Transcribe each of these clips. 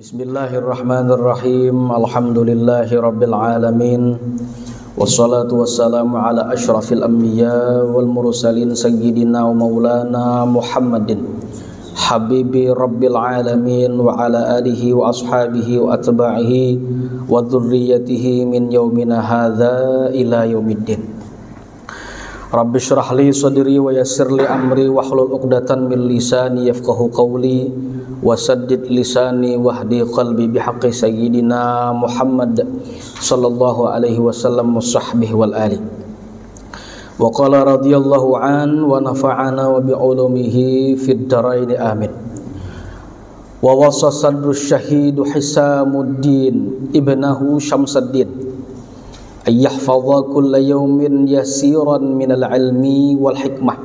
Bismillahirrahmanirrahim. Alhamdulillahirabbil alamin. Wassalatu wassalamu ala asyrafil anbiya wal mursalin sayyidina wa maulana Muhammadin habibi rabbil alamin wa ala alihi wa ashabihi wa atba'ihi wa dzurriyyatihi min yaumina hadza ila yaumiddin. Rabbi shrah li sadri wa yassir li amri wahlul 'uqdatan min lisani yafqahu qawli wasaddid lisani wahdi qalbi bihaqqi sayyidina Muhammad sallallahu alaihi wasallam wa sahbihi wal ali. Wa qala radhiyallahu an wa nafa'ana wa bi ulumihi fid dharain amin. Wa wasa sadru syahidu Hisamuddin ibnahu Syamsuddin ayyahfadha kulla yawmin yasiran minal ilmi wal hikmah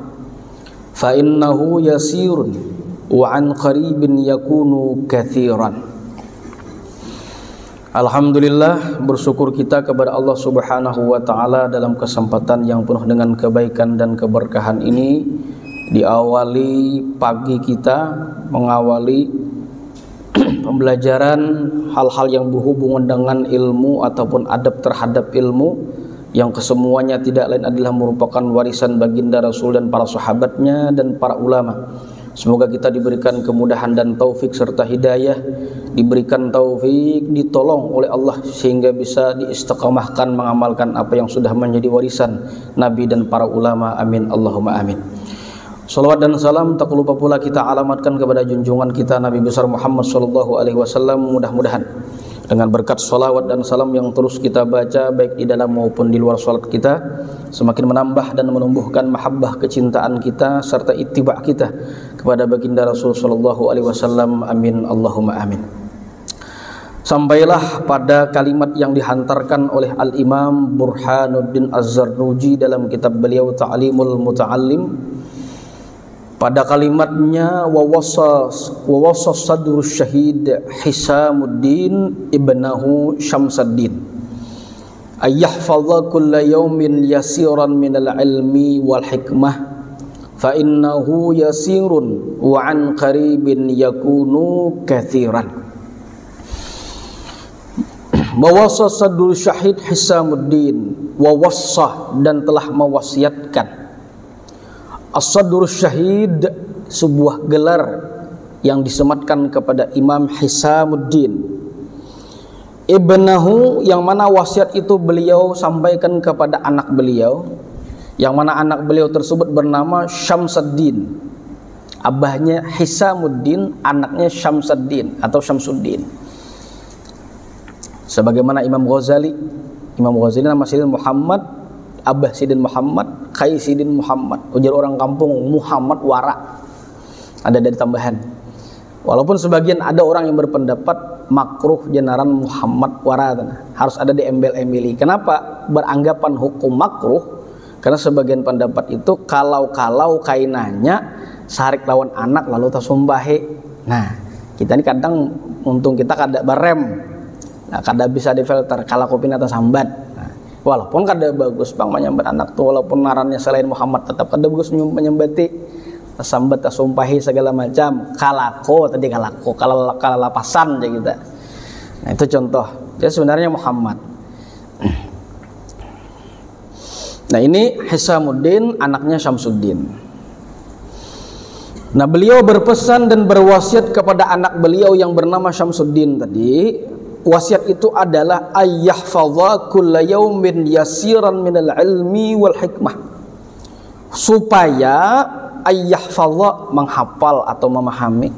fa innahu yasirun wa an qaribin yakunu kathiran. Alhamdulillah, bersyukur kita kepada Allah Subhanahu wa taala dalam kesempatan yang penuh dengan kebaikan dan keberkahan ini, diawali pagi kita mengawali pembelajaran hal-hal yang berhubungan dengan ilmu ataupun adab terhadap ilmu yang kesemuanya tidak lain adalah merupakan warisan baginda Rasul dan para sahabatnya dan para ulama. Semoga kita diberikan kemudahan dan taufik serta hidayah, diberikan taufik, ditolong oleh Allah sehingga bisa diistiqamahkan mengamalkan apa yang sudah menjadi warisan Nabi dan para ulama. Amin Allahumma amin. Salawat dan salam tak lupa pula kita alamatkan kepada junjungan kita Nabi besar Muhammad sallallahu alaihi wasallam. Mudah-mudahan dengan berkat salawat dan salam yang terus kita baca baik di dalam maupun di luar salat kita, semakin menambah dan menumbuhkan mahabbah kecintaan kita serta ittiba' kita kepada baginda Rasul sallallahu alaihi wasallam. Amin Allahumma amin. Sampailah pada kalimat yang dihantarkan oleh Al-Imam Burhanuddin Az-Zarnuji dalam kitab beliau Ta'limul Muta'allim. Pada kalimatnya wa wasa sadru syahid Hisamuddin ibnahu Syamsuddin ayyahfadha kulla yawmin yasiran minal ilmi wal hikmah fa innahu yasirun wa an qaribin yakunu kathiran. Wa wasa sadru syahid Hisamuddin, wa wasa dan telah mewasiatkan As-Sadrul Syahid, sebuah gelar yang disematkan kepada Imam Hisamuddin ibnahu, yang mana wasiat itu beliau sampaikan kepada anak beliau, yang mana anak beliau tersebut bernama Syamsuddin. Abahnya Hisamuddin, anaknya Syamsuddin atau Syamsuddin. Sebagaimana Imam Ghazali nama Sidin Muhammad, Abah Sidin Muhammad, Kai Sidin Muhammad. Ujar orang kampung Muhammad Wara. Ada dari tambahan. Walaupun sebagian ada orang yang berpendapat makruh jenaran Muhammad Wara, harus ada di embel-embeli. Kenapa beranggapan hukum makruh? Karena sebagian pendapat itu kalau kainanya sarik lawan anak lalu tasumbahe. Nah, kita ini kadang untung kita kada barem. Nah, kada bisa difilter kalau kopi atas sambat. Walaupun kada bagus bang menyambat anak tuh, walaupun narannya selain Muhammad tetap kada bagus menyambati, sambat sumpahi segala macam, kalako kalalapasan aja kita. Nah itu contoh. Dia sebenarnya Muhammad. Nah ini Hisamuddin, anaknya Syamsuddin. Nah beliau berpesan dan berwasiat kepada anak beliau yang bernama Syamsuddin tadi. Wasiat itu adalah ayyahfadha kulla yawmin yasiran minal ilmi wal hikmah, supaya ayyahfadha menghafal atau memahami,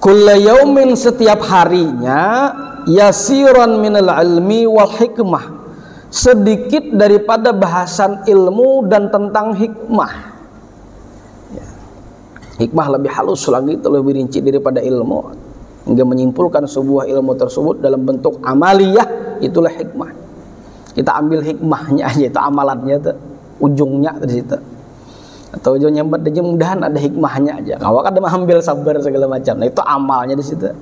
kulla yawmin setiap harinya, yasiran minal ilmi wal hikmah sedikit daripada bahasan ilmu dan tentang hikmah. Hikmah lebih halus lagi, lebih rinci daripada ilmu, hingga menyimpulkan sebuah ilmu tersebut dalam bentuk amaliyah. Itulah hikmah. Kita ambil hikmahnya aja, itu amalannya tuh, ujungnya dari situ. Atau ujungnya mudah-mudahan ada hikmahnya aja. Kalau ada mengambil sabar segala macam, nah itu amalnya di situ.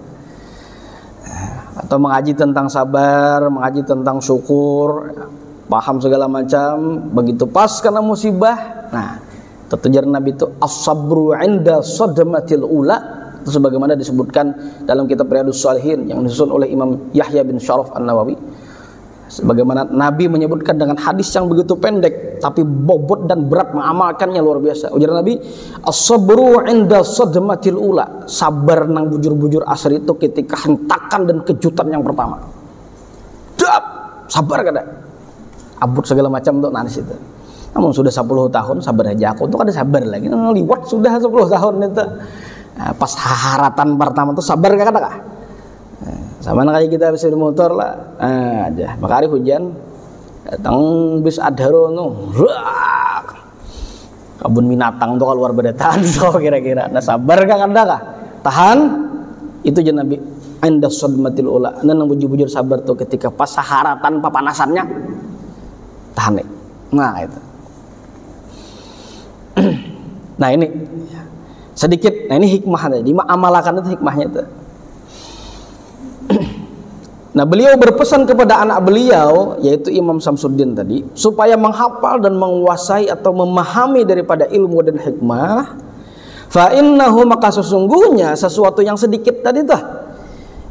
Atau mengaji tentang sabar, mengaji tentang syukur, paham segala macam. Begitu pas karena musibah, nah tujuan Nabi itu as-sabru 'inda sadmatil ula Itu sebagaimana disebutkan dalam kitab Riyadhus Shalihin yang disusun oleh Imam Yahya bin Syaraf An-Nawawi. Sebagaimana Nabi menyebutkan dengan hadis yang begitu pendek tapi bobot dan berat mengamalkannya luar biasa. Ujar Nabi, as-sabru 'inda sadmatil ula. Sabar nang bujur-bujur asar itu ketika hentakan dan kejutan yang pertama. Dap, sabar kada. Abut segala macam tuh nanis itu. Namun sudah 10 tahun sabar aja aku tuh kada sabar lagi. Liwat sudah 10 tahun itu. Nah, pas haratan pertama tuh sabar kada kah? Sama kayak kita bisa di motor lah, aja. Maka hari hujan, datang bis adharo no, kabun binatang tuh keluar bedetan so kira-kira. Nah sabar kah kada kah? Tahan, itu je Nabi. Anda sadmatil ula, nang bujur-bujur sabar tuh ketika pas saharatan papanasannya, tahan nih. Nah itu. Nah ini sedikit. Nah ini hikmahnya. Di amalakan itu hikmahnya itu. Nah beliau berpesan kepada anak beliau yaitu Imam Samsuddin tadi supaya menghafal dan menguasai atau memahami daripada ilmu dan hikmah. Fa innahu, maka sesungguhnya sesuatu yang sedikit tadi tuh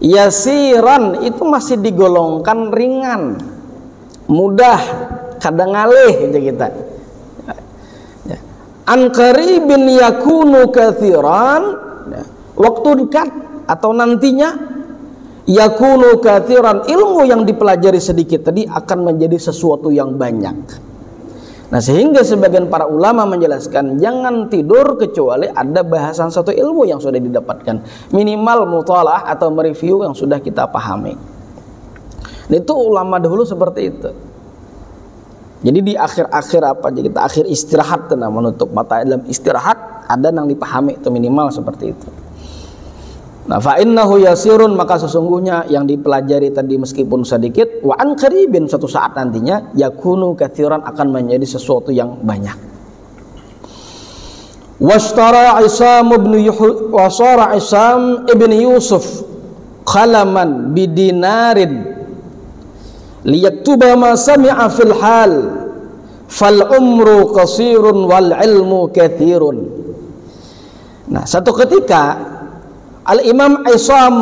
yasiran itu masih digolongkan ringan, mudah, kadang ngalih aja kita. An qaribin yakunu katsiran, waktu dekat atau nantinya yakunu katsiran, ilmu yang dipelajari sedikit tadi akan menjadi sesuatu yang banyak. Nah sehingga sebagian para ulama menjelaskan jangan tidur kecuali ada bahasan satu ilmu yang sudah didapatkan, minimal mutalaah atau mereview yang sudah kita pahami. Nah, itu ulama dahulu seperti itu. Jadi di akhir-akhir apa aja kita akhir istirahat tenang menutup mata dalam istirahat ada yang dipahami itu minimal seperti itu. Nah, fa innahu yasirun, maka sesungguhnya yang dipelajari tadi meskipun sedikit, wa an qaribin, suatu saat nantinya yakunu katsiran, akan menjadi sesuatu yang banyak. Washtara Isam ibn Yusuf khalaman bidinarin liyaktuba ma sami'a fil hal fal umru qasirun wal ilmu katsirun. Nah, satu ketika Al-Imam Isam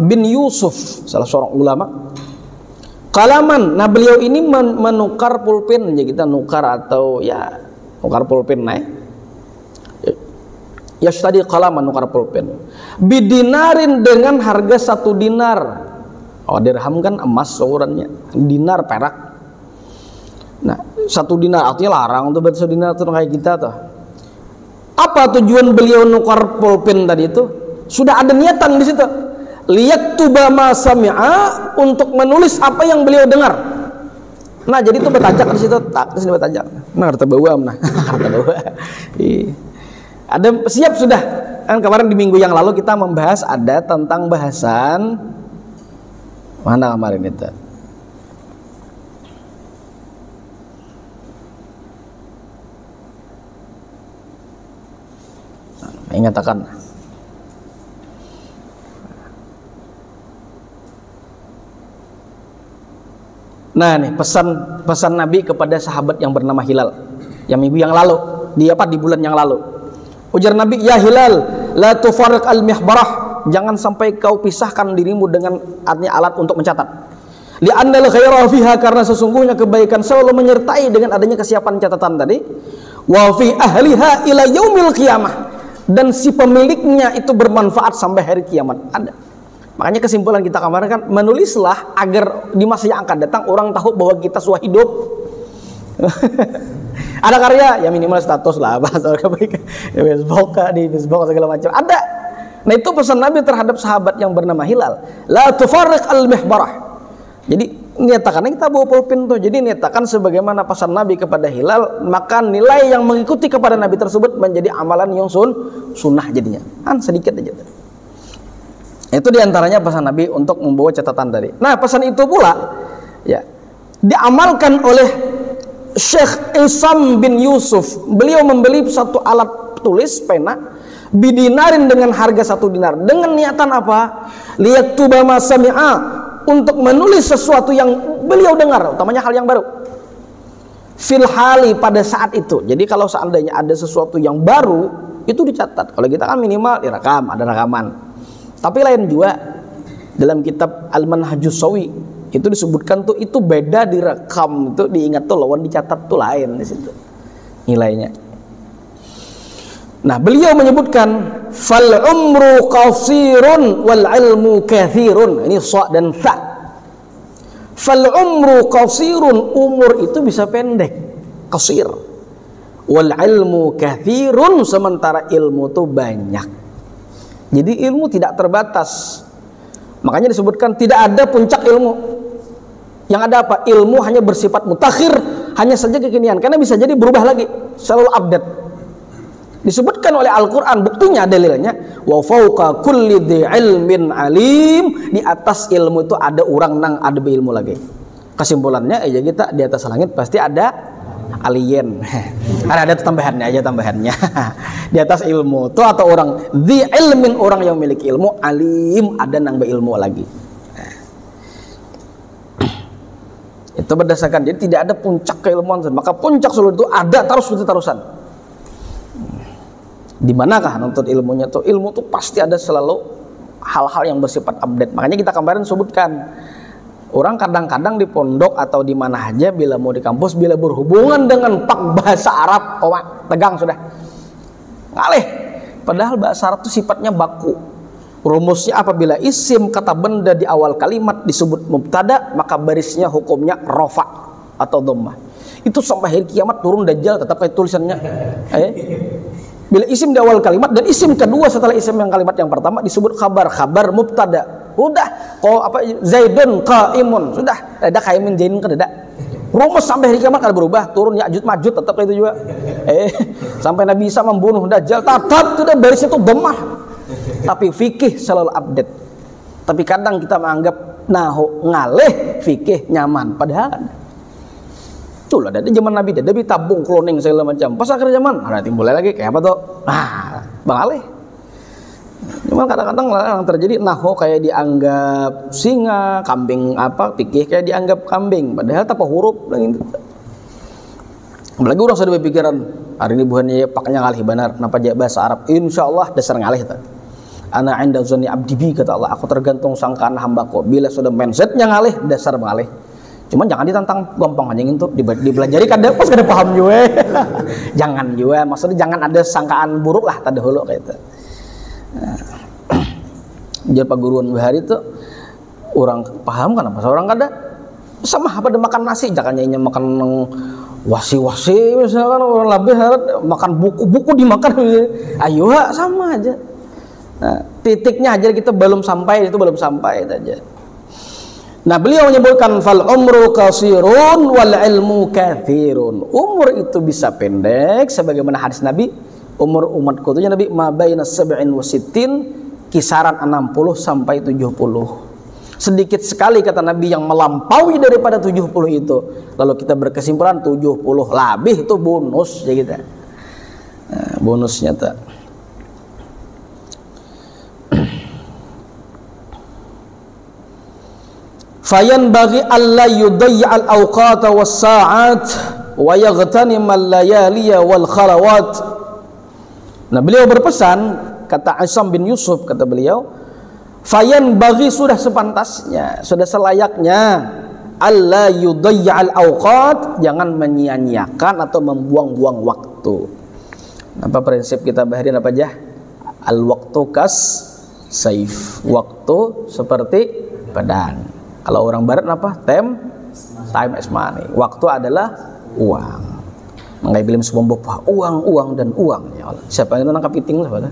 bin Yusuf, salah seorang ulama, kalaman. Nah beliau ini menukar pulpen, ya kita nukar atau ya nukar pulpen naik. Ya tadi kalaman nukar pulpen. Bidinarin dengan harga 1 dinar. Oh dirham kan emas ukurannya, dinar perak. Nah 1 dinar artinya larang untuk betul dinar tuh kayak kita tuh. Apa tujuan beliau nukar pulpen tadi itu? Sudah ada niatan di situ. Liyaktuba ma sami'a, untuk menulis apa yang beliau dengar. Nah, jadi itu bertajak di situ, tak di sini bertajak. Nah, harta bawa nah. Harta bawa. Ada siap sudah. Kan kemarin di minggu yang lalu kita membahas ada tentang bahasan mana kemarin itu? Ingatakan. Nah nih pesan Nabi kepada sahabat yang bernama Hilal yang minggu yang lalu, di bulan yang lalu. Ujar Nabi, ya Hilal, la tufarriq al-mihbarah, jangan sampai kau pisahkan dirimu dengan artinya alat untuk mencatat. Li'annal khaira fiha, karena sesungguhnya kebaikan selalu menyertai dengan adanya kesiapan catatan tadi. Wa fi ahliha ila yaumil qiyamah, dan si pemiliknya itu bermanfaat sampai hari kiamat. Ada. Makanya kesimpulan kita kemarin kan, menulislah agar di masa yang akan datang orang tahu bahwa kita sudah hidup. Ada karya, ya minimal status lah, bahasa kebaikan di Facebook segala macam. Ada. Nah itu pesan Nabi terhadap sahabat yang bernama Hilal. La tufarriq al-mihbarah. Jadi nyatakan kita bawa pulpen tuh. Jadi nyatakan sebagaimana pesan Nabi kepada Hilal, maka nilai yang mengikuti kepada Nabi tersebut menjadi amalan yang sunnah jadinya. Kan sedikit aja. Itu diantaranya pesan Nabi untuk membawa catatan tadi. Nah pesan itu pula ya diamalkan oleh Syekh Isam bin Yusuf. Beliau membeli satu alat tulis pena bidinarin dengan harga 1 dinar. Dengan niatan apa? Liyaktuba ma sami'a, untuk menulis sesuatu yang beliau dengar, utamanya hal yang baru. Fil hali, pada saat itu. Jadi kalau seandainya ada sesuatu yang baru itu dicatat. Kalau kita kan minimal direkam, ada rekaman. Tapi lain juga dalam kitab Al-Manhajus Shawi itu disebutkan tuh itu beda direkam itu diingat tuh lawan dicatat tuh lain di situ nilainya. Nah, beliau menyebutkan fal umru qasirun wal ilmu katsirun. Ini sha dan tha. Fal umru qasirun, umur itu bisa pendek, qasir. Wal ilmu katsirun, sementara ilmu itu banyak. Jadi ilmu tidak terbatas. Makanya disebutkan tidak ada puncak ilmu. Yang ada apa? Ilmu hanya bersifat mutakhir, hanya saja kekinian, karena bisa jadi berubah lagi, selalu update. Disebutkan oleh Al-Quran, buktinya dalilnya wa fauqa kulli dzi ilmin alim, di atas ilmu itu ada orang nang ada berilmu lagi. Kesimpulannya aja kita di atas langit pasti ada alien. Ada tambahannya aja tambahannya. Di atas ilmu itu atau orang dzi ilmin, orang yang memiliki ilmu, alim ada nang berilmu lagi. Itu berdasarkan, jadi tidak ada puncak keilmuan, maka puncak seluruh itu ada terusan. Di manakah nuntut ilmunya tuh? Ilmu tuh pasti ada selalu hal-hal yang bersifat update. Makanya kita kemarin sebutkan, orang kadang-kadang di pondok atau di mana aja bila mau di kampus, bila berhubungan dengan pak bahasa Arab, tegang sudah ngalih. Padahal bahasa Arab itu sifatnya baku. Rumusnya apabila isim kata benda di awal kalimat disebut mubtada, maka barisnya hukumnya rofa atau dhammah. Itu sampai hari kiamat turun dajjal tetap kayak tulisannya. Bila isim di awal kalimat dan isim kedua setelah isim yang kalimat yang pertama disebut khabar mubtada. Udah, kalau apa Zaidun qaimun, sudah ada qaimin Zaidun kan ada. Rumus sampai hari kiamat akan berubah, turun Ya'juj Ma'juj tetap itu juga. Sampai Nabi Isa membunuh dajjal tetap sudah barisnya itu dhammah. Tapi fikih selalu update. Tapi kadang kita menganggap ngalih fikih nyaman, padahal itulah dari zaman Nabi ada tabung cloning segala macam. Pas akhir zaman ada timbul lagi kayak apa tuh? Bang alih. Cuma kadang-kadang yang terjadi kayak dianggap singa, kambing apa, fikih kayak dianggap kambing, padahal tanpa huruf gitu. Apalagi orang sudah berpikiran hari ini bukannya paknya ngalih benar, kenapa bahasa Arab? Insyaallah dasar ngalih tuh. Ana 'inda dzanni 'abdi bi, kata Allah, aku tergantung sangkaan hambaku. Bila sudah mindsetnya ngalih, dasar mengalih. Cuman jangan ditantang gampang anjing itu dipelajari kada pas kada paham juga. Jangan juga, maksudnya jangan ada sangkaan buruk lah tadi dulu kayak itu. Jadi Pak Guruan hari itu orang paham kan apa seorang kada sama apa ada makan nasi, jangan nyanyi makan wasi-wasi misalkan orang lebih harus makan buku-buku dimakan. Ayo sama aja. Nah, titiknya aja kita belum sampai itu aja. Nah, beliau menyebutkan fal umru qasirun wal ilmu katsirun. Umur itu bisa pendek sebagaimana hadis Nabi, umur umatku itu Nabi ma baina sab'in wa sittin, kisaran 60 sampai 70. Sedikit sekali kata Nabi yang melampaui daripada 70 itu. Lalu kita berkesimpulan 70 lebih itu bonus ya kita. Nah, bonusnya tak. Fayan bagi alla yudayya al-awqata was-sa'at wa yaghtanim al-layaliya wal khalawat. Nah, beliau berpesan, kata Asyam bin Yusuf, kata beliau, fayan bagi sudah sepantasnya, sudah selayaknya alla yudayya al-awqat, jangan menyia-nyiakan atau membuang-buang waktu. Apa prinsip kita baharin apa aja? Al-waqtu kas saif. Waktu seperti pedang. Kalau orang barat apa? Time is money. Waktu adalah uang. Mengai bilim sebuah uang dan uang. Ya Allah. Siapa yang nangkap piting lah?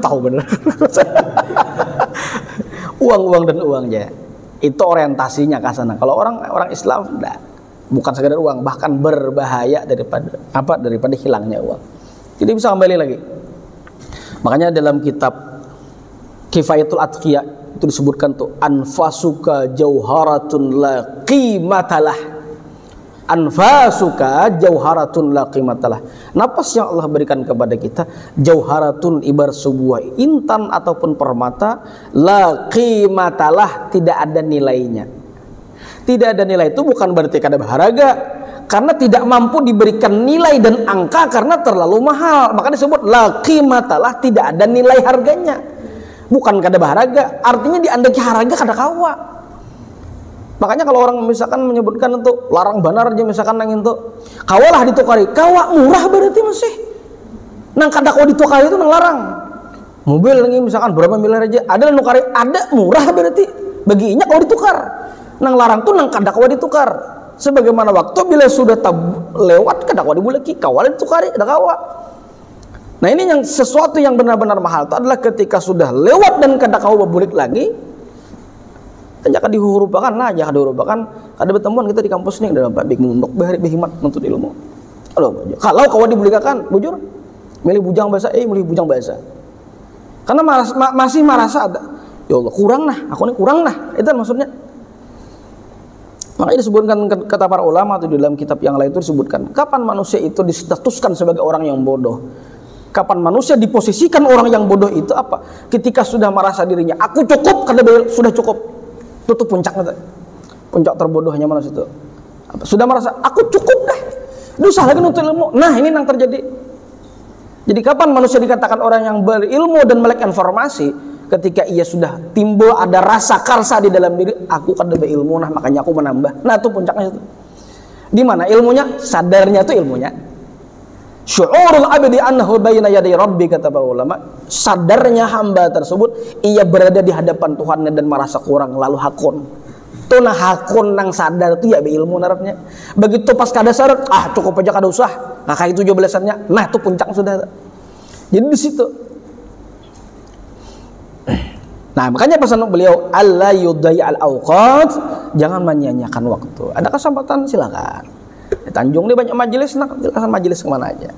Tahu bener. Uang dan uang ya. Itu orientasinya ke sana. Kalau orang Islam enggak. Bukan sekedar uang, bahkan berbahaya daripada hilangnya uang. Jadi bisa kembali lagi. Makanya dalam kitab Kifayatul Atqiya itu disebutkan tuh anfasuka jauharatun la qimatalah. Anfasuka jauharatun la qimatalah. Napas yang Allah berikan kepada kita jauharatun ibarat sebuah intan ataupun permata, la qimatalah, tidak ada nilainya. Tidak ada nilai itu bukan berarti kada berharga, karena tidak mampu diberikan nilai dan angka karena terlalu mahal. Maka disebut la qimatalah, tidak ada nilai harganya. Bukan kada baharaga, artinya diandaki harga kada kawa. Makanya kalau orang misalkan menyebutkan untuk larang banar aja misalkan nang itu kawalah ditukari, kawa murah berarti masih. Nang kada kawa ditukari itu nang larang. Mobil lagi misalkan berapa miliar aja, ada nukari, ada murah berarti baginya kalau ditukar. Nang larang tuh nang kada kawa ditukar. Sebagaimana waktu bila sudah lewat kada kawa dibuleki, kawa ditukari kada kawa. Nah ini yang sesuatu yang benar-benar mahal itu adalah ketika sudah lewat dan kada kawa bulik lagi. Jangan dihurupakan lah, jangan dihurupakan. Kada bertemuan kita di kampus nih dalam Pak Bik Mundok bahari berhimat menuntut ilmu. Kalau kawa dibulikakan, bujur milih bujang bahasa, milih bujang bahasa. Karena masih merasa ada, ya Allah kurang nah, aku ini kurang nah, itu maksudnya. Makanya disebutkan kata para ulama atau di dalam kitab yang lain itu disebutkan, kapan manusia itu distatuskan sebagai orang yang bodoh? Kapan manusia diposisikan orang yang bodoh itu apa? Ketika sudah merasa dirinya, aku cukup, karena sudah cukup, itu puncaknya, puncak terbodohnya manusia itu. Sudah merasa, aku cukup dah, dosa lagi nuntut ilmu. Nah ini yang terjadi. Jadi kapan manusia dikatakan orang yang berilmu dan melek informasi? Ketika ia sudah timbul ada rasa karsa di dalam diri, aku kan lebih ilmu, nah makanya aku menambah. Nah itu puncaknya itu. Di mana ilmunya? Sadarnya itu ilmunya. Syu'urul abdi annahu baina yaday rabbi, kata para ulama. Sadarnya hamba tersebut ia berada di hadapan Tuhannya dan merasa kurang, lalu hakun. Tuh nah hakun nang sadar itu ya ilmu narapnya. Begitu pas kada sadar, cukup aja kada usah. Nah kayak itu 17-annya. Nah itu puncak sudah. Jadi di situ. Nah makanya pesan beliau alla yudai al awqat, jangan menyia-nyiakan waktu. Ada kesempatan silakan. Di Tanjung ini banyak majelis, nak silakan majelis kemana aja.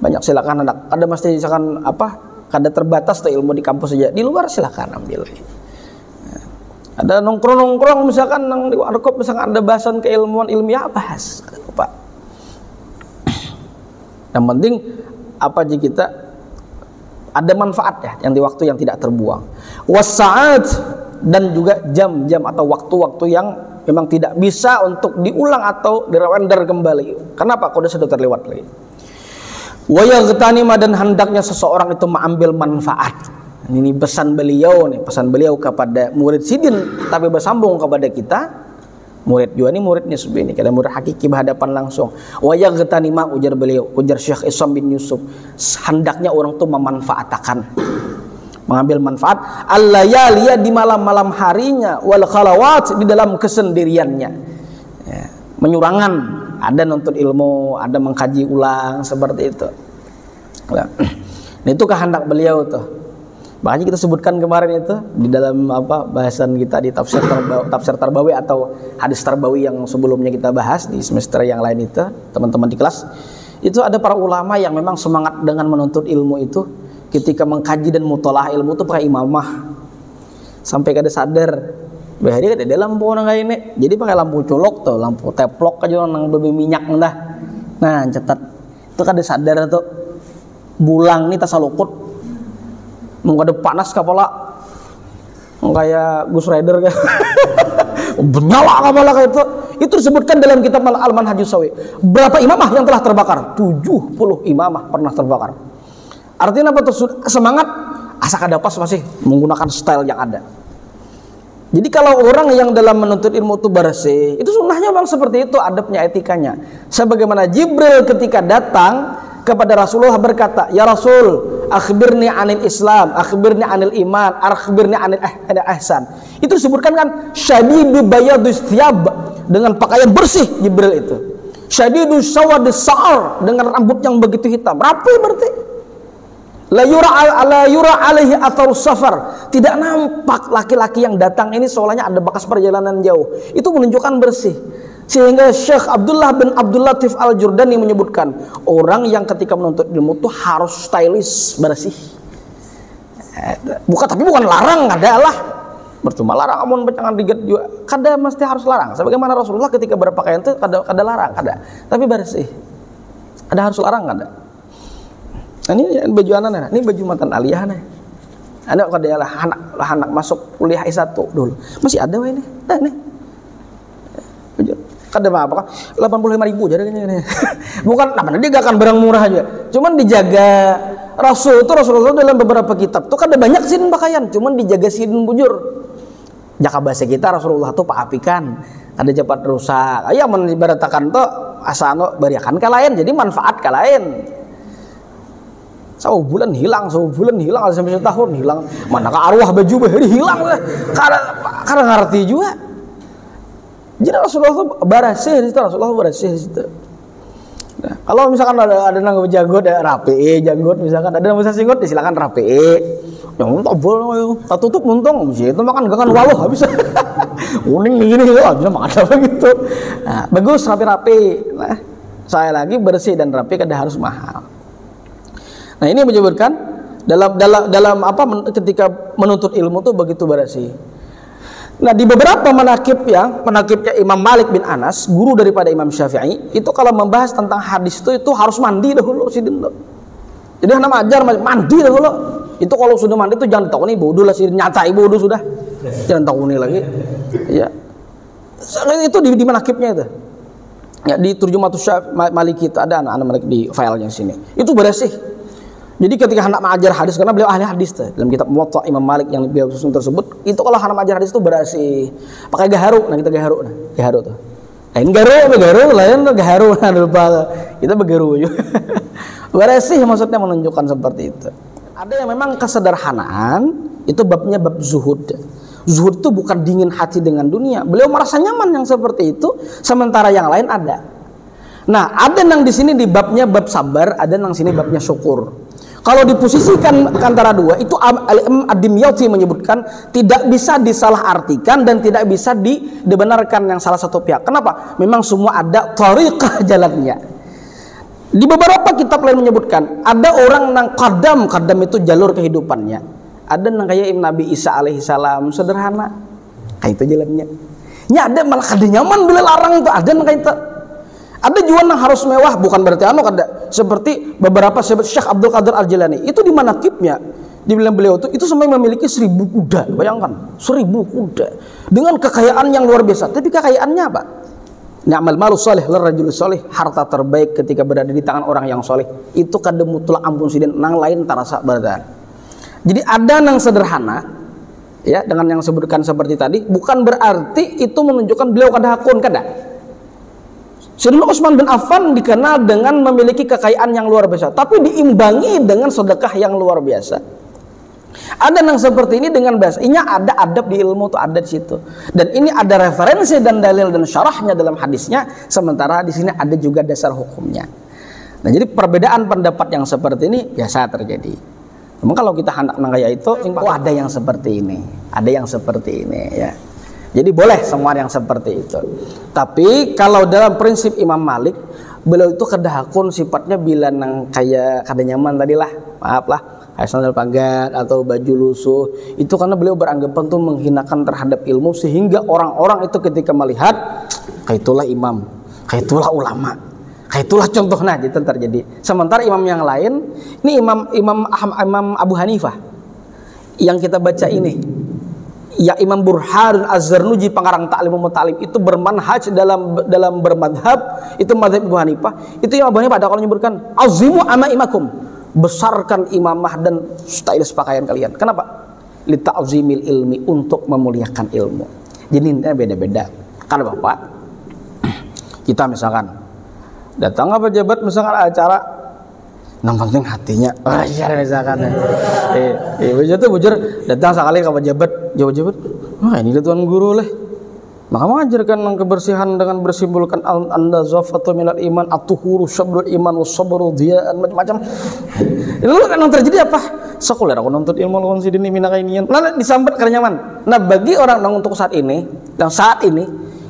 Banyak silakan ada mesti misalkan apa? Kada terbatas tuh ilmu di kampus saja. Di luar silakan ambil. Ada nongkrong-nongkrong misalkan nang di warkop misalkan ada bahasan keilmuan ilmiah, bahas. Ada lupa. Yang penting apa aja kita ada manfaat ya yang di waktu yang tidak terbuang. Wasa'at, dan juga jam-jam atau waktu-waktu yang memang tidak bisa untuk diulang atau dirender kembali. Kenapa? Kode sudah terlewat lagi. Wa yaghtanima, dan hendaknya seseorang itu mengambil manfaat. Ini pesan beliau nih, pesan beliau kepada murid sidin tapi bersambung kepada kita. Murid juga nih muridnya sebenarnya kada murid hakiki berhadapan langsung. Wa yaghtanima, ujar beliau, ujar Syekh Isam bin Yusuf, hendaknya orang tuh memanfaatkan, mengambil manfaat al-layaliya di malam-malam harinya, wal khalawat di dalam kesendiriannya. Ya, menyurangan, ada nuntut ilmu, ada mengkaji ulang seperti itu. Nah, itu kehendak beliau tuh. Makanya kita sebutkan kemarin itu di dalam apa bahasan kita di tafsir Tarbawi atau hadis Tarbawi yang sebelumnya kita bahas di semester yang lain itu, teman-teman di kelas itu ada para ulama yang memang semangat dengan menuntut ilmu itu ketika mengkaji dan mutolaah ilmu itu pakai imamah sampai kada sadar bahwa dia ada lampu nang ini, jadi pakai lampu colok tuh, lampu teplok aja nang bebe minyak dah. Nah catat itu kada sadar tuh bulang nih tasalukut mengada panas kepala kayak Gus Rider kan menyala kepala kayak itu disebutkan dalam kitab Al-Manhajus Shawi. Berapa imamah yang telah terbakar? 70 imamah pernah terbakar. Artinya apa? Semangat asa kada pas masih menggunakan style yang ada. Jadi kalau orang yang dalam menuntut ilmu itu bersih, itu sunnahnya memang seperti itu, adabnya, etikanya. Sebagaimana Jibril ketika datang kepada Rasulullah berkata, "Ya Rasul, akhbirni anil Islam, akhbirni anil iman, akhbirni anil ihsan." Itu disebutkan kan syadidu bayadus thiyab, dengan pakaian bersih Jibril itu. Syadidu sawadus sa'ar, dengan rambut yang begitu hitam, rapi berarti. La yura alaihi athar safar, tidak nampak laki-laki yang datang ini seolahnya ada bekas perjalanan jauh. Itu menunjukkan bersih. Sehingga Syekh Abdullah bin Abdul Latif Al-Jurdani menyebutkan orang yang ketika menuntut ilmu itu harus stylish, bersih. Tapi bukan larang, ada lah. Percuma larang amun jangan diget juga. Kada mesti harus larang. Sebagaimana Rasulullah ketika berpakaian itu kada larang, kada. Tapi bersih. Ada harus larang kada. Nah, ini baju anak, ini baju mantan aliyah nih. Anak kada lah anak masuk kuliah S1 dulu. Masih ada wah ini. Nah, ini. Baju. Kada apa kan 85.000 jadinya. Bukan namanya dia gak akan barang murah aja. Cuman dijaga Rasulullah dalam beberapa kitab tuh kada banyak sidin pakaian, cuman dijaga sidin bujur. Jaka bahasa kita Rasulullah tuh paapikan, kada cepat rusak. Aya mun ibaratakan tuh asano bariakan ka lain, jadi manfaat ka lain. Sebulan hilang sampai setahun hilang. Mana ka arwah baju bahari hilang lah. Kada ngerti juga. Jadi Rasulullah itu barasih di situ, Nah, kalau misalkan ada nang janggut ada rapi, janggut misalkan ada nang singgot silakan rapi. Yang tobol tak tutup muntung sih itu makan gangan waluh habis. Kuning gini bisa makan apa gitu. Nah, bagus rapi-rapi. Nah, saya lagi bersih dan rapi kada harus mahal. Nah, ini menyebutkan dalam apa ketika menuntut ilmu tuh begitu bersih. Nah, di beberapa manakibnya Imam Malik bin Anas, guru daripada Imam Syafi'i, itu kalau membahas tentang hadis itu harus mandi dahulu sidin. Jadi nama ajar mandi dahulu. Itu kalau sudah mandi itu jangan tahu nih bodoh lah sidin, nyatai bodoh sudah. Jangan tahu nih lagi. Ya. Itu di manakibnya itu. Ya, di Turjumatus Maliki itu ada anak-anak Malik di filenya sini. Itu bersih. Jadi ketika hendak mengajar hadis, karena beliau ahli hadis tuh, dalam kitab Muwatta Imam Malik yang beliau susun tersebut, itu kalau hendak mengajar hadis itu bersih, pakai gaharu. Nah kita gaharu tuh. Gaharu lain gaharu, nah lupa kita begaru juga. Bersih maksudnya menunjukkan seperti itu. Ada yang memang kesederhanaan, itu babnya bab zuhud. Zuhud itu bukan dingin hati dengan dunia. Beliau merasa nyaman yang seperti itu, sementara yang lain ada. Nah ada yang di sini di babnya bab sabar, ada yang sini babnya syukur. Kalau diposisikan antara dua itu Al-Imam Ad-Dimyati menyebutkan tidak bisa disalahartikan dan tidak bisa dibenarkan yang salah satu pihak. Kenapa? Memang semua ada thariqah jalannya. Di beberapa kitab lain menyebutkan ada orang yang qadam itu jalur kehidupannya. Ada yang kayak Nabi Isa alaihi salam sederhana. Kayak itu jalannya. Ya ada malah kada nyaman bila larang itu ada yang kayak itu. Ada juga yang harus mewah, bukan berarti kada. Seperti beberapa sahabat Syekh Abdul Qadir Al-Jilani, itu di manakibnya dibilang beliau itu sampai memiliki 1000 kuda. Bayangkan, 1000 kuda dengan kekayaan yang luar biasa. Tapi kekayaannya apa? Ni'mal malu salih lirrajul salih, harta terbaik ketika berada di tangan orang yang saleh. Itu kada mutlak ampun sidin nang lain tarasa berada. Jadi ada nang sederhana ya dengan yang sebutkan seperti tadi, bukan berarti itu menunjukkan beliau kada hakun, kada. Sayyidina Utsman bin Affan dikenal dengan memiliki kekayaan yang luar biasa, tapi diimbangi dengan sedekah yang luar biasa. Ada yang seperti ini dengan bahasa. Ini ada adab di ilmu itu ada di situ. Dan ini ada referensi dan dalil dan syarahnya dalam hadisnya. Sementara di sini ada juga dasar hukumnya. Nah, jadi perbedaan pendapat yang seperti ini biasa terjadi. Namun kalau kita hendak nangaya itu, ada yang seperti ini, ada yang seperti ini, ya. Jadi boleh semua yang seperti itu. Tapi kalau dalam prinsip Imam Malik, beliau itu kedahakun sifatnya bila nang kayak kada nyaman tadi lah, maaf lah, kayak sandal pagat atau baju lusuh. Itu karena beliau beranggapan tuh menghinakan terhadap ilmu, sehingga orang-orang itu ketika melihat kayak itulah imam, kayak itulah ulama, kayak itulah contohnya itu terjadi. Sementara imam yang lain, ini Imam Abu Hanifah yang kita baca ini. Ya Imam Burhan Az-Zarnuji pengarang Ta'lim wa Ta'lim itu bermanhaj dalam bermadhab, itu madhab Abu Hanifah. Itu Imam Abu Hanifah ada kalau menyebutkan azimu amaimakum, besarkan imamah dan stylish pakaian kalian. Kenapa? Li ta'zimil ilmi, untuk memuliakan ilmu. Jadi intinya beda-beda. Karena Bapak kita misalkan datang apa pejabat misalkan acara, yang penting hatinya wajar misalkan bujur datang sekali ke pejabat jawab wah ini tuan guru leh maka mengajarkan kebersihan dengan bersimbolkan an-nazafatu minal iman, at-tuhuru syabrul iman was-sabru dhiya'an, macam-macam. Lalu kan yang terjadi apa? Sekuler aku nuntut ilmu lawan sidini minakainian. Nah disambat karena nyaman. Nah bagi orang yang untuk saat ini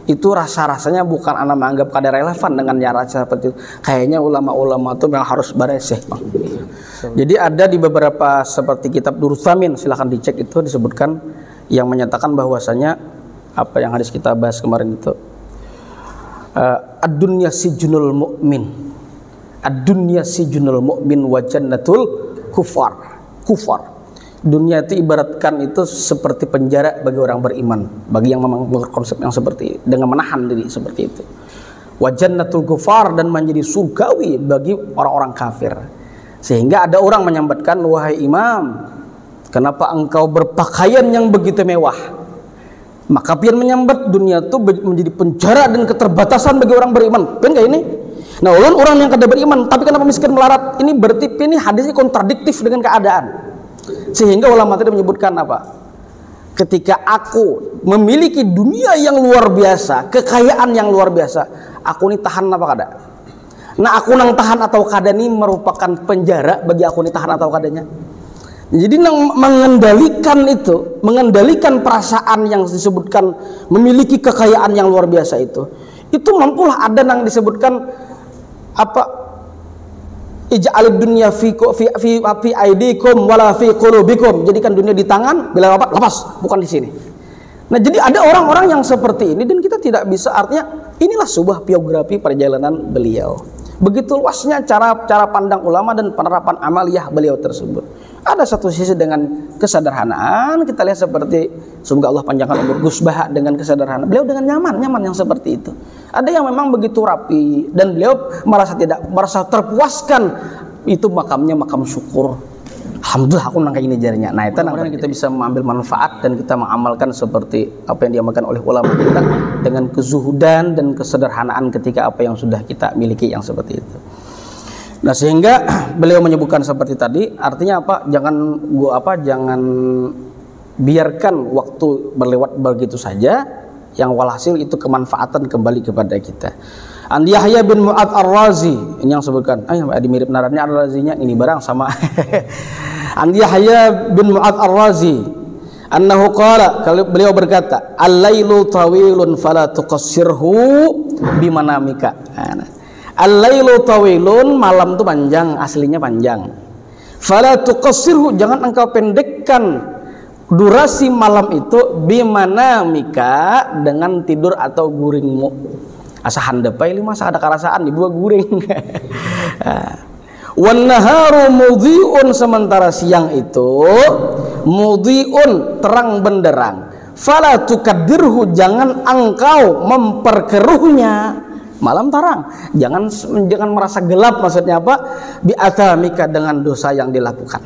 itu rasa-rasanya bukan anak menganggap kada relevan dengan cara seperti itu. Kayaknya ulama-ulama itu yang harus beresih, Bang. Jadi ada di beberapa seperti kitab Durrus Tsamin, silahkan dicek, itu disebutkan yang menyatakan bahwasanya apa yang hadis kita bahas kemarin itu ad-dunya sijnul mu'min, ad-dunya sijnul mu'min wa jannatul kufar. Dunia itu ibaratkan itu seperti penjara bagi orang beriman, bagi yang memang berkonsep yang seperti dengan menahan diri seperti itu. Wa jannatul kufar, dan menjadi surgawi bagi orang-orang kafir. Sehingga ada orang menyambatkan, wahai imam, kenapa engkau berpakaian yang begitu mewah? Maka pian menyambat dunia itu menjadi penjara dan keterbatasan bagi orang beriman. Kan ini? Nah, ulun orang yang kada beriman tapi kenapa miskin melarat? Ini berarti ini hadisnya kontradiktif dengan keadaan. Sehingga ulama tadi menyebutkan apa? Ketika aku memiliki dunia yang luar biasa, kekayaan yang luar biasa, aku ini tahan apa kada? Nah, aku nang tahan atau kada ini merupakan penjara bagi aku ini tahan atau kadanya. Jadi nang mengendalikan itu, mengendalikan perasaan yang disebutkan memiliki kekayaan yang luar biasa itu mampulah ada nang disebutkan apa? Ij'alid dunya fi aidikum wala fi qulubikum. Jadikan dunia di tangan, bila apa? Lepas, bukan di sini. Nah, jadi ada orang-orang yang seperti ini dan kita tidak bisa, artinya inilah sebuah biografi perjalanan beliau. Begitu luasnya cara pandang ulama dan penerapan amaliyah beliau tersebut. Ada satu sisi dengan kesederhanaan, kita lihat seperti semoga Allah panjangkan umur Gus Baha dengan kesederhanaan. Beliau dengan nyaman yang seperti itu. Ada yang memang begitu rapi dan beliau merasa terpuaskan, itu makamnya makam syukur. Alhamdulillah aku nang kayak ini jarinya. Nah, itu namanya kita bisa mengambil manfaat dan kita mengamalkan seperti apa yang diamalkan oleh ulama kita dengan kezuhudan dan kesederhanaan ketika apa yang sudah kita miliki yang seperti itu. Nah, sehingga beliau menyebutkan seperti tadi, artinya apa? Jangan biarkan waktu berlewat begitu saja, yang walhasil itu kemanfaatan kembali kepada kita. An Yahya bin Mu'adz Ar-Razi, ini yang sebutkan. Mirip narannya Ar-Razinya ini barang sama. An Yahya bin Mu'adz Ar-Razi, annahu qala, kalau beliau berkata, al-lailu tawilun fala tuqassirhu bimanamika. Al-lailu tawilun, malam itu panjang, aslinya panjang. Fala tuqassirhu, jangan engkau pendekkan durasi malam itu bimanamika, dengan tidur atau guringmu. Asa handepai lima asa ada karasaan di buah guring. Wan naharu mudhi'un, sementara siang itu mudhi'un, terang benderang. Fala tukaddirhu, jangan engkau memperkeruhnya. Malam terang, jangan merasa gelap, maksudnya apa? Bi'athamika, dengan dosa yang dilakukan.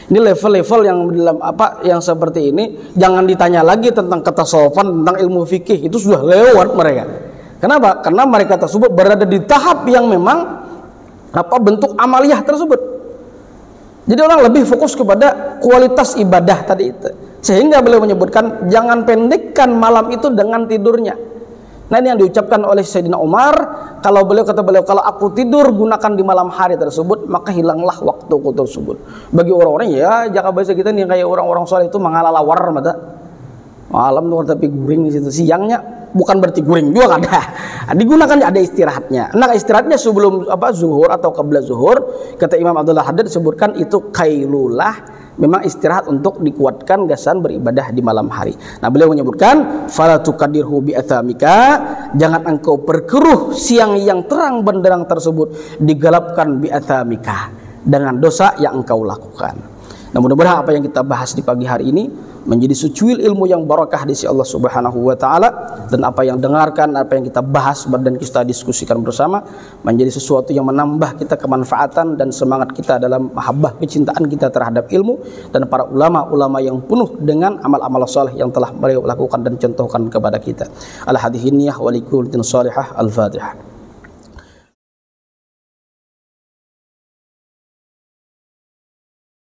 Ini level-level yang dalam apa yang seperti ini, jangan ditanya lagi tentang ketasawufan, tentang ilmu fikih, itu sudah lewat mereka. Kenapa? Karena mereka tersebut berada di tahap yang memang apa bentuk amaliyah tersebut. Jadi orang lebih fokus kepada kualitas ibadah tadi itu. Sehingga beliau menyebutkan jangan pendekkan malam itu dengan tidurnya. Nah, ini yang diucapkan oleh Sayyidina Umar. Kata beliau, kalau aku tidur gunakan di malam hari tersebut, maka hilanglah waktuku tersebut. Bagi orang-orang ya, jaka bahasa kita nih kayak orang-orang soleh itu mengalalawar mata. Malam tuh tapi guring di situ. Siangnya bukan berarti guring juga ada. Digunakan ada istirahatnya. Nah, istirahatnya sebelum zuhur atau qabla zuhur, kata Imam Abdullah Haddad disebutkan itu qailulah, memang istirahat untuk dikuatkan gasan beribadah di malam hari. Nah, beliau menyebutkan fala tuqaddirhu bi'athamika, jangan engkau perkeruh siang yang terang benderang tersebut, digelapkan bi'athamika, dengan dosa yang engkau lakukan. Nah, mudah-mudahan apa yang kita bahas di pagi hari ini menjadi secuil ilmu yang barakah di sisi Allah Subhanahu wa taala, dan apa yang dengarkan, apa yang kita bahas dan kita diskusikan bersama menjadi sesuatu yang menambah kita kemanfaatan dan semangat kita dalam mahabbah kecintaan kita terhadap ilmu dan para ulama-ulama yang penuh dengan amal-amal saleh yang telah beliau lakukan dan contohkan kepada kita. Al-hadhihi niyyah wa likulli salihah. Al-Fatihah.